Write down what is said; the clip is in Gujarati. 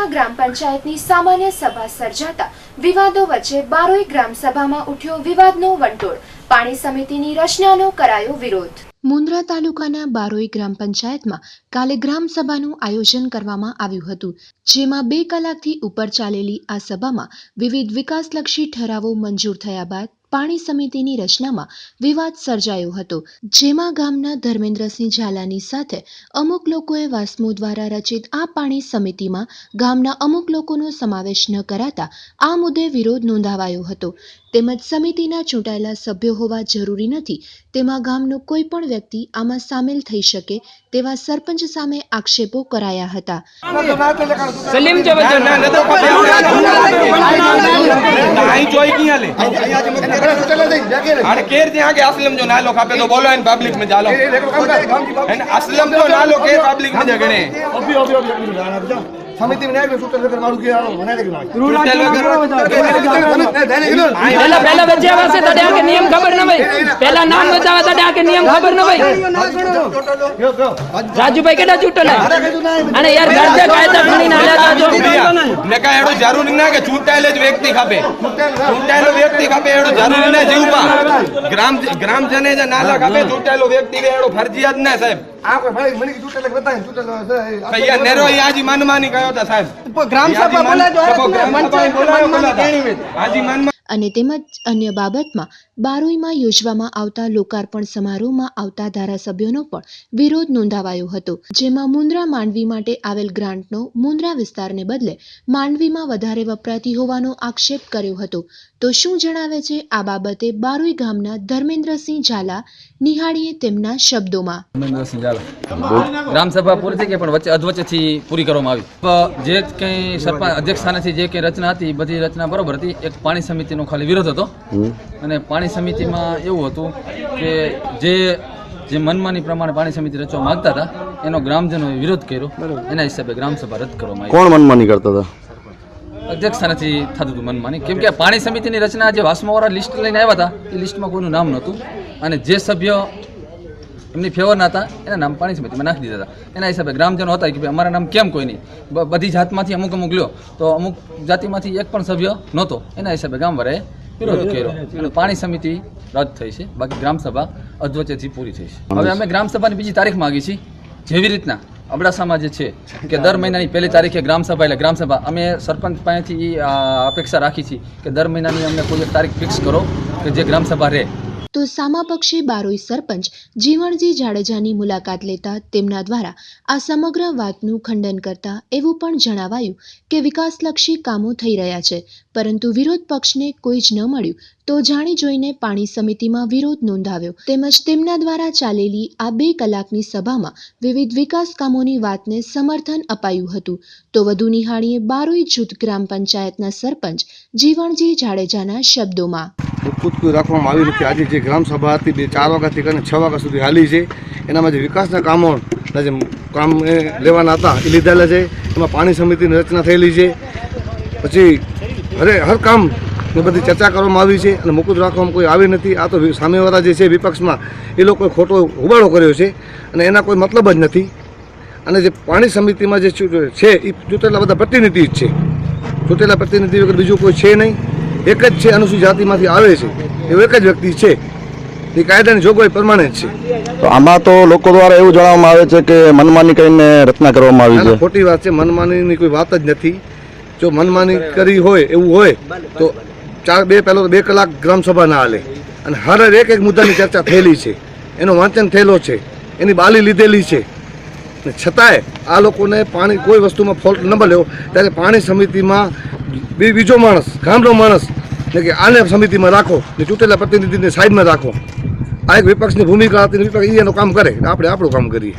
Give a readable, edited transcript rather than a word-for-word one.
મુંદ્રા ગ્રામ પંચાયતની સામાન્ય સભા સર્જાતા વિવાદો વચ્ચે બારોઈ ગ્રામ સભામાં ઉઠ્યો વિવાદનો વંટોળ। પાણી સમિતિની રચનાનો કરાયો વિરોધ। મુંદ્રા તાલુકાના બારોઈ ગ્રામ પંચાયતમાં કાલે ગ્રામ સભાનું આયોજન કરવામાં આવ્યું હતું, જેમાં 2 કલાકથી ઉપર ચાલેલી આ સભામાં વિવિધ વિકાસલક્ષી ઠરાવો મંજૂર થયા બાદ પાણી સમિતિની રચનામાં વિવાદ સર્જાયો હતો, જેમાં ગામના ધર્મેન્દ્રસિંહ ઝાલાની સાથે અમુક લોકોએ વાસ્મો દ્વારા રચિત આ પાણી સમિતિમાં ગામના અમુક લોકોનો સમાવેશ ન કરાતા આ મુદ્દે વિરોધ નોંધાવાયો હતો। તેમજ સમિતિના ચૂંટાયેલા સભ્યો હોવા જરૂરી નથી તેમાં ગામનો કોઈ પણ વ્યક્તિ આમાં સામેલ થઈ શકે તેવા સરપંચ સામે આક્ષેપો કરાયા હતા। समिति में सूत्र लेकर मारू के पहला बच्चे वास्ते तड़िया के नियम खबर न भाई, पहला नाम बतावा तड़िया के नियम खबर न भाई। राजू भाई केटा चूटल है अने यार गाजे कायदा बनी ना लेता जो ने का एडो जरूरी ना के चूंटायले ज व्यक्ति खापे, चूंटायलो व्यक्ति खापे एडो जरूरी ना जीवमा ग्राम जने जे नाला खापे चूंटायलो व्यक्ति के एडो फरजियात ना साहब। आप भाई मनी की चूंटायले बताए चूंटायलो भैया नेरो याजी मनमानी कयो ता साहब। ग्राम सभा बोले जो आजी मन અને તેમજ અન્ય બાબતમાં બારોઈમાં યોજવામાં આવતા લોકાર્પણ સમારોહમાં આવતા ધારાસભ્યોનો પણ વિરોધ નોંધાવાયો હતો, જેમાં મુંદ્રા માંડવી માટે આવેલ ગ્રાન્ટનો મુંદ્રા વિસ્તારને બદલે માંડવીમાં વધારે વપરાતી હોવાનો આક્ષેપ કર્યો હતો। તો શું જણાવે છે આ બાબતે બારોઈ ગામના ધર્મેન્દ્રસિંહ ઝાલા, નિહાળીએ તેમના શબ્દોમાં। ધર્મેન્દ્રસિંહ ઝાલા ગ્રામ સભા પૂરી થઈ ગઈ પણ વચ્ચે અધવચ્ચેથી પૂરી કરવામાં આવી। જે કંઈ સરપંચ અધ્યક્ષ સ્થાનેથી જે કંઈ રચના હતી બધી રચના બરોબર હતી। એક પાણી સમિતિનો ખાલી વિરોધ હતો અને પાણી સમિતિમાં એવું હતું કે જે મનમાની પ્રમાણે પાણી સમિતિ રચવા માંગતા હતા એનો ગ્રામજનોએ વિરોધ કર્યો, એના હિસાબે ગ્રામ સભા રદ કરવામાં આવી। કોણ મનમાની કરતા હતા? અધ્યક્ષ સ્થાનેથી થતું હતું મનમાની, કેમ કે પાણી સમિતિની રચના જે વાસ્મોવાળા લિસ્ટ લઈને આવ્યા હતા એ લિસ્ટમાં કોઈનું નામ નહોતું અને જે સભ્ય એમની ફેવરના હતા એના નામ પાણી સમિતિમાં નાખી દીધા હતા। એના હિસાબે ગ્રામજનો હતા કે ભાઈ અમારા નામ કેમ કોઈ નહીં, બધી જાતમાંથી અમુક લ્યો તો અમુક જાતિમાંથી એક પણ સભ્ય નહોતો, એના હિસાબે ગામવાળાએ વિરોધ કર્યો અને પાણી સમિતિ રદ થઈ છે। બાકી ગ્રામસભા અધવચ્ચેથી પૂરી થઈ છે। હવે અમે ગ્રામસભાની બીજી તારીખ માંગી છીએ, જેવી રીતના અબડાસામાં જે છે કે દર મહિનાની 1લી તારીખે ગ્રામસભા એટલે ગ્રામસભા અમે સરપંચ પાસેથી અપેક્ષા રાખી છીએ કે દર મહિનાની અમને કોઈ એક તારીખ ફિક્સ કરો કે જે ગ્રામસભા રહે। તો સામાપક્ષી બારોઈ સરપંચ જીવણજી જાડેજાની મુલાકાત લેતા તેમના દ્વારા આ સમગ્ર વાતનું ખંડન કરતા એવું પણ જણાવાયું કે વિકાસલક્ષી કામો થઈ રહ્યા છે, પરંતુ વિરોધ પક્ષને કોઈ જ ન મળ્યું તો જાણી જોઈને પાણી સમિતિમાં વિરોધ નોંધાવ્યો। તેમજ તેમના દ્વારા ચાલેલી આ 2 કલાકની સભામાં વિવિધ વિકાસ કામોની વાતને સમર્થન અપાયું હતું। તો વધુ નિહાળીએ બારોઈ જૂથ ગ્રામ પંચાયતના સરપંચ જીવણજી જાડેજાના શબ્દોમાં। પૂછપુછ રાખવામાં આવી નથી। આજે જે ગ્રામ સભા હતી 4 વાગ્યાથી કરીને 6 વાગ્યા સુધી હાલી છે, એનામાં જે વિકાસના કામોના જે કામ લેવાના હતા એ લીધેલા છે। એમાં પાણી સમિતિની રચના થયેલી છે, પછી હર કામ બધી ચર્ચા કરવામાં આવી છે અને મોકૂફ રાખવામાં કોઈ આવી નથી। આ તો સામેવાળા જે છે વિપક્ષમાં એ લોકોએ ખોટો ઉબાડો કર્યો છે અને એના કોઈ મતલબ જ નથી। અને જે પાણી સમિતિમાં જે છે એ ચૂંટેલા બધા પ્રતિનિધિ જ છે, ચૂંટેલા પ્રતિનિધિ વગર બીજું કોઈ છે નહીં, એક જ છે, અનુસૂચિત જાતિમાંથી આવે છે એવું એક જ વ્યક્તિ છે, એ કાયદાની જોગવાઈ પ્રમાણે જ છે। તો આમાં તો લોકો દ્વારા એવું જણાવવામાં આવે છે કે મનમાની કરીને રચના કરવામાં આવી છે। ખોટી વાત છે, મનમાનીની કોઈ વાત જ નથી। જો મનમાની કરી હોય એવું હોય તો 2 કલાક ગ્રામસભા ના હાલે અને હર એક મુદ્દાની ચર્ચા થયેલી છે, એનો વાંચન થયેલો છે, એની બાલી લીધેલી છે, છતાંય આ લોકોને પાણી કોઈ વસ્તુમાં ફોલ્ટ ન મળ્યો ત્યારે પાણી સમિતિમાં બીજો માણસ, ગામનો માણસ કે આને સમિતિમાં રાખો ને ચૂંટેલા પ્રતિનિધિને સાઈડમાં રાખો, આ એક વિપક્ષની ભૂમિકા હતી। વિપક્ષ એનું કામ કરે, આપણે આપણું કામ કરીએ।